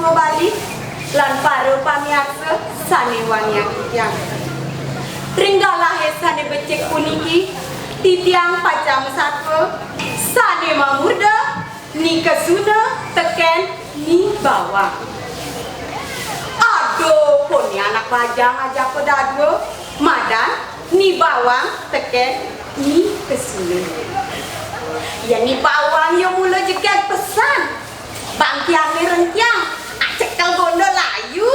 lunga bali lan para pamirsa sanewani yang Ringgalah sane becek puniki titiang pacam satwa sane mamurda ni kesuna teken ni bawang. Aduh poni anak bajang aja pedadua madan ni bawang teken ni kesuna. Ya ni bawang yang mula jekat pesan bangkiang ni rentiang acekel gondo layu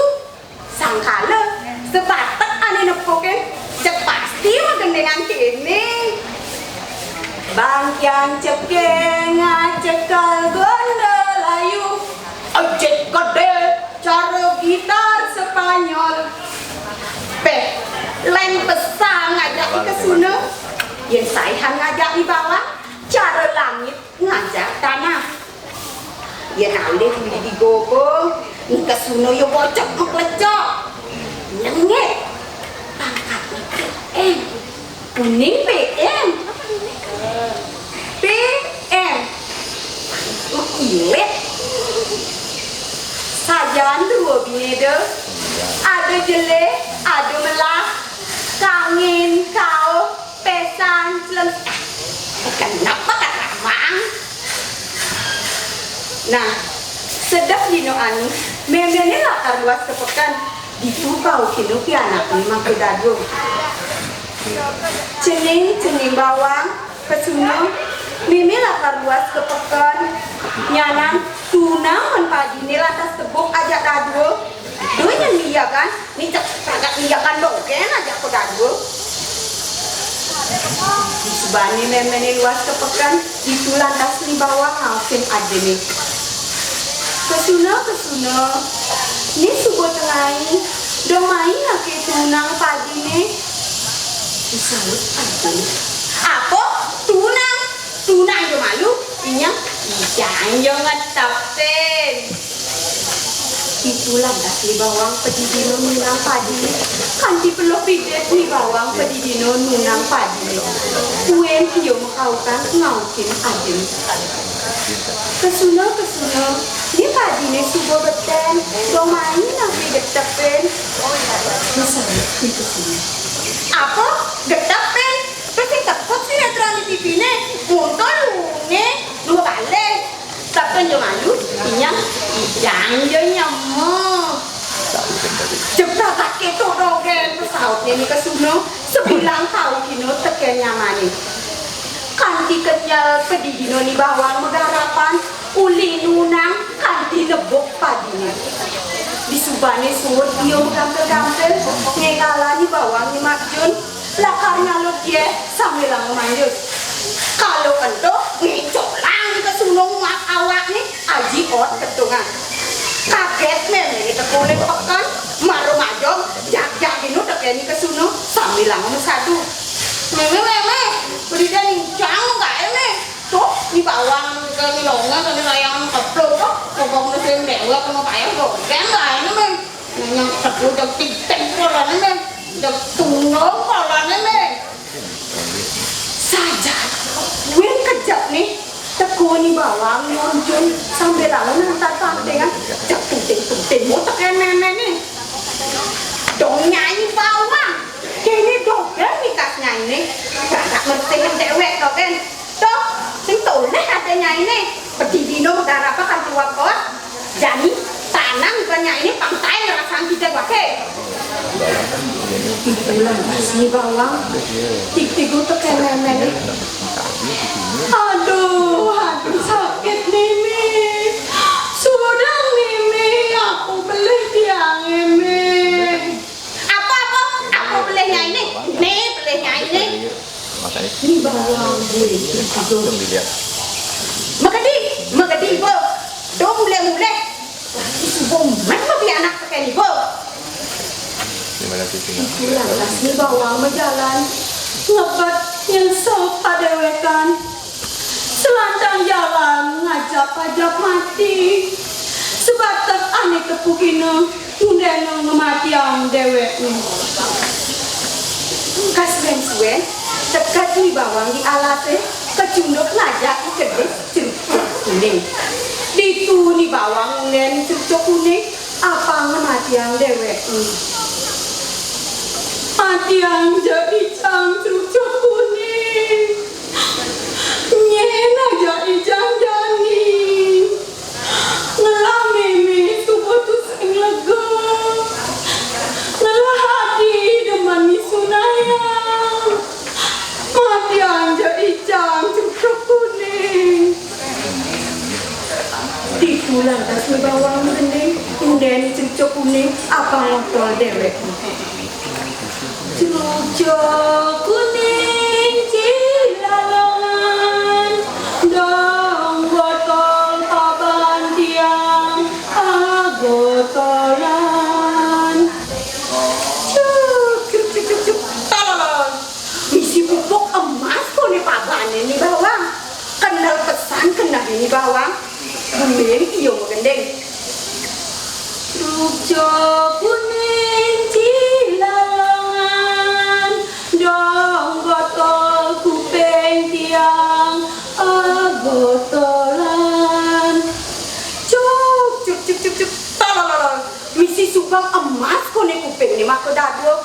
sangkala sebatak ane nepoken cek pasti magendengan kini bangkiang cekeng acekel gondo layu ojek gede cara gitar Spanyol lain pesan ngajak ke suna yang sayang ngajak di bawah cara langit ngajak tanah ya nalih di gogo ke suna ya bocok meklecok lengit pangkat PM kuning PM PM ilet sajan dua bineda ada jele ada melah kangin kau pesan celeng kenapa kan ramang nah sedap dino anu memangnya lah arwas kepekan dipukau kinuki anak lima kedadu cening bawang kesuna mimi lah arwas kepekan nyanang tunang menpadini latas tebuk ajak dadu dua yang dia kan ni agak dia kan doken ajak kedadu disebani memangnya luas kepekan itu lantas ni bawang ngausin ademi kesuna ni subuh tengai dong main lagi tunang pagi ni disalut ademi apa tunang jo malu inya jangan ngetapin itulah dah li bawang pedidino nunang padi kanti perlu pidet li bawang pedidino nunang padi kuen iyo makaukan ngaukin adem kesuna ni padi ni subuh beten dong main lagi getapin misalnya itu sini apa getapin pasti takut sinetron di TV ni motor lunge dua balik tapi yang malu inya jangan nyamuk jebak kaki tu dogen pesawatnya ni kesuna 9 tahun kino teken nyamani kanti kenyal pedidino ni bawang megarapan uli nunang kanti lebok padi di subane suut dia megampel-gampel ngegala ni bawang ni makjun lakarnya lo dia sambil lang manjut kalau endo ngecolang di kesunung mak awak ni aji ot ketungan kaget memang kita kulit pekan maru majong jak gino teken ni kesunung sambil lang satu meme beri dia nincang enggak eme tuh di bawang ke ni longa ke ni layang keplo tuh ngomong nasi dewa ke mau payah kok kan lah ini mem yang keplo jam tik koran mem jam tunong koran mem saja gue kejap nih tekuni bawang nyonjol sambil lalu nanti pantai kan jak tunting mau teken meme nih dong nyanyi bawang kini dogen mikasnya ini gak ngerti yang dewek dogen toh sing toleh adanya ini pedidino udara apa kan keluar kos jadi tanam bukannya ini pantai rasanya tidak pakai itulah masih bawang tik-tiku teken meme aduh sakit Mimi sudah Mimi aku beli tiang Mimi apa belinya ini nih belinya ini ini bawang beli magadi bo dong mulai subuh mana bi anak pakai ni bo itulah kasih bawang berjalan ngebat yang sok adewekan selantang jalan ngajak mati sebatak aneh kepukino undeno ngematiang dewek kasihan suwen dekat ni bawang di alate kecunduk ngajak gede cerita kuning Ditu ni bawang nen cucuk kuning apa ngematiang dewek matiang jadi cang cucuk kuning nyena jadi jang jani ngelah meme subutu sing lega ngelah hati deman misunayang matiang jadi cang cucuk kuning di bulan tas bawang mending inden cucuk kuning apa ngotol dewek cucuk kuning cilalongan dong botol paban tiang agotolan cuk tolong misi pupuk emas kok nih paban ini bawang kenal pesan kenal ini bawang Bumbing iyo magendeng cucuk kuning cilalongan dong botol kuping tiang agotolan cuk tolong misi subang emas kone kuping ni mako dado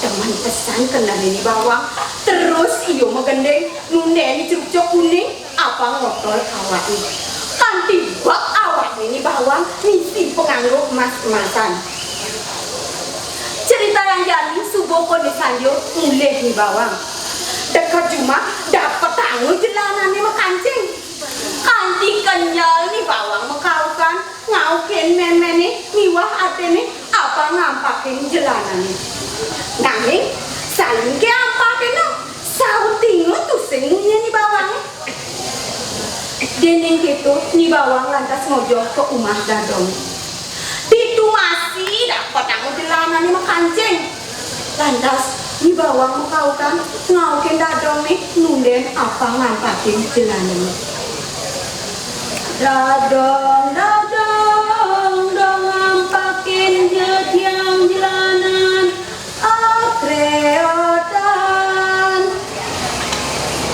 teman pesan kena ini bawang terus iyo magendeng nundeni cucuk kuning apa ngotol awak ini kanti bak awak ini bawang misi penganggup mas-masan cerita yang jadi subuh kondesanyo mulai nih bawang dekat cuma dapat tanggung jalanan nih makancing kanti kenyal nih bawang mekaukan ngaukin men-men nih miwah ate nih apa ngampakin jalanan nih nanging saling ke ampakin no sautingo tuh singnya nih bawang Dening itu ni bawang lantas ngojok ke rumah dadong. Itu masih dapat tanggung jalanan ni makancing. Lantas ni bawang mengkaukan ngaukin dadong ni nunden apa ngampakin jalanan. Dadong dong ngampakin jetiang jalanan akreotan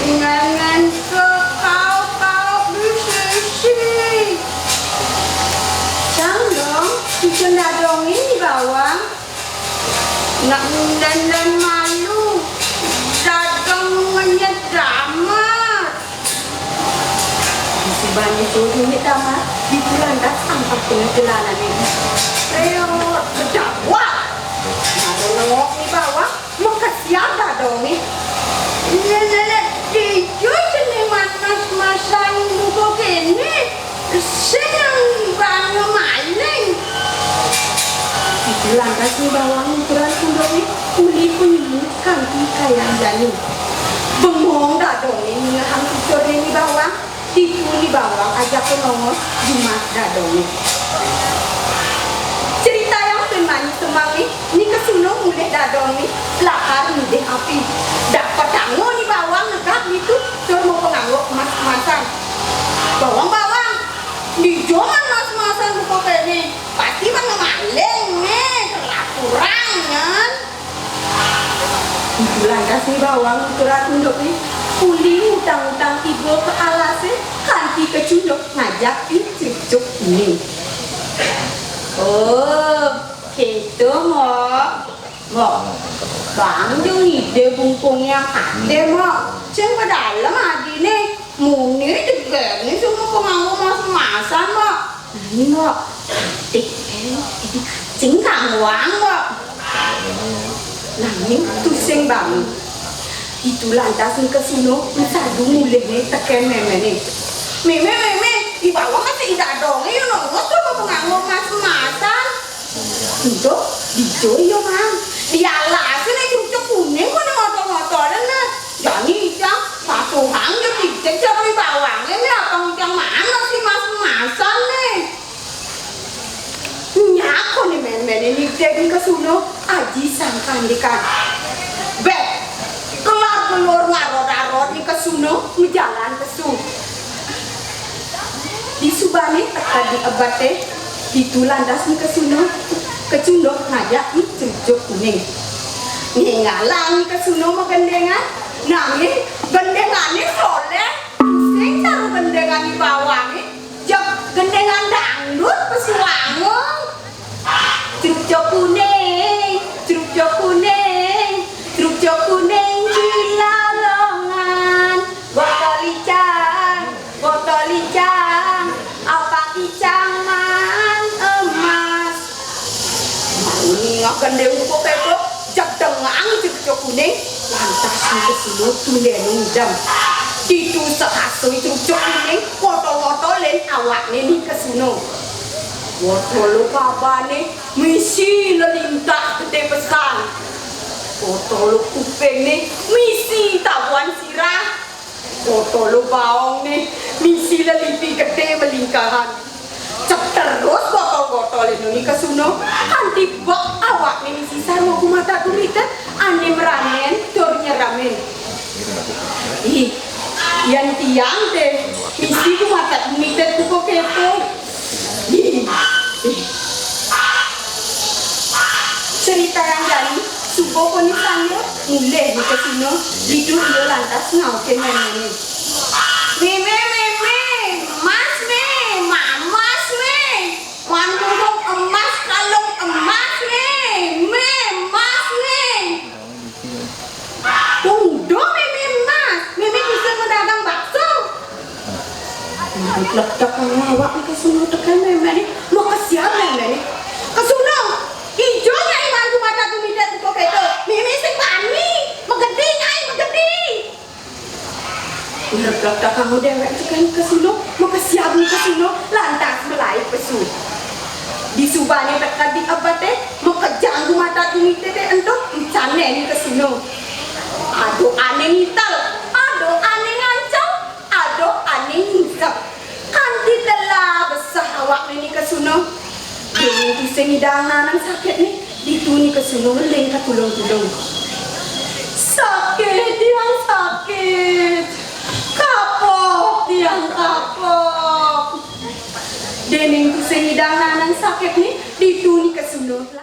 ngangan ke Ikan dadong ini bawang nak dan malu dadong menyedamat disibani tuh ini tamat di bulan dah angkat penjelanan ini ayo berdakwah ada nengok nih bawang mau kesian dadong nih nenek dijual jenis mas-masan buku gini senang banget maling lantas nih bawang ukuran kundongi kuli penyembuhkan kayang jani bengong dadong ini ngahang tutur ini bawang tipu nih bawang ajak penongos jumat dadong ini cerita yang temani semangi ini kesuno mulai dadong ini lakar nih api dapat tanggung nih bawang negak gitu sur mau pengangguk mas-masan bawang di joman mas-masan buku ini pasti mana maling nih kelakuran kan bulan kasih bawang ukuran untuk nih kuli utang-utang ibu ke alasnya kanti kecunduk ngajak cucuk ini oh gitu mau bang yung ide bungkungnya ade mau ceng dalam adi nih muni juga nih semua penganggur mas-masan mau ini mau ini kacing kangwang mau nah ini tusing bang itu lantas nih kesuno sadu mulai nih teken meme nih meme di bawah masih tidak dong ini nongol coba penganggur mas-masan itu dijoy yo bang dialasin nih cucuk kuning kok ngotor-ngotoran nih jadi icang satu hang jadi cek di bawahnya ini apa yang mana sih mas-masan nih nyako nih men-men ini cek ke suno aji sangkan dikan keluar ngarot-arot nih ke suno ngejalan ke su di subani teka di abate itu landas nih ke suno kecundok ngajak nih cucuk kuning nih ngalang ke suno mau gendengan nangis gendengan nih soleh sing taruh gendengan di bawah nih jak suwangung. Jeruk jo kuning, jeruk jo kuning, jeruk jo kuning Cilalongan. Botol icang, apa icang man emas. Ini akan diukur itu, jak dengang jeruk jo kuning, lantas ini semua tulen undang. Itu sekasih jeruk jo kuning, foto-fotolen awaknya nih kesuno. Foto apa nih? Misi lelintah gede pesan. Foto kuping nih, misi tabuan sirah. Foto baong nih, misi lelipi gede melingkaran. Cek terus botol-botol ini kesuno. Anti bok awak nih misi sarwa kumata kumita. Ane meramen, turnya ramen. Ih, yang tiang deh. Misi kumata kumita tuh kepo. Cerita yang dari subuh ponisannya mulai di kesino hidup dia lantas ngaukin meme mas mamas mandung emas kalung emas mas tunggu meme bisa mendagang bakso letak ngawak ke kesino tekan meme nih mau kesiap meme nih kesuno hijaunya iman ku mata ku minta ku keto mimi sing bani megedi nyai megedi letak kamu dewek tekan kesuno mau kesiap nih kesuno lantas melai pesu di subane tekan di abate mau kejang ku mata ku minta teh entuk encane nih kesuno aduh aneh ngital aduh aneh ngancam aduh aneh ngisap kanti telah besar awak ini kesuno ini pusing hidangan sakit nih dituni kesuno meleng ke tulung-tulung sakit yang sakit kapok yang kapok dening pusing hidangan sakit nih dituni kesuno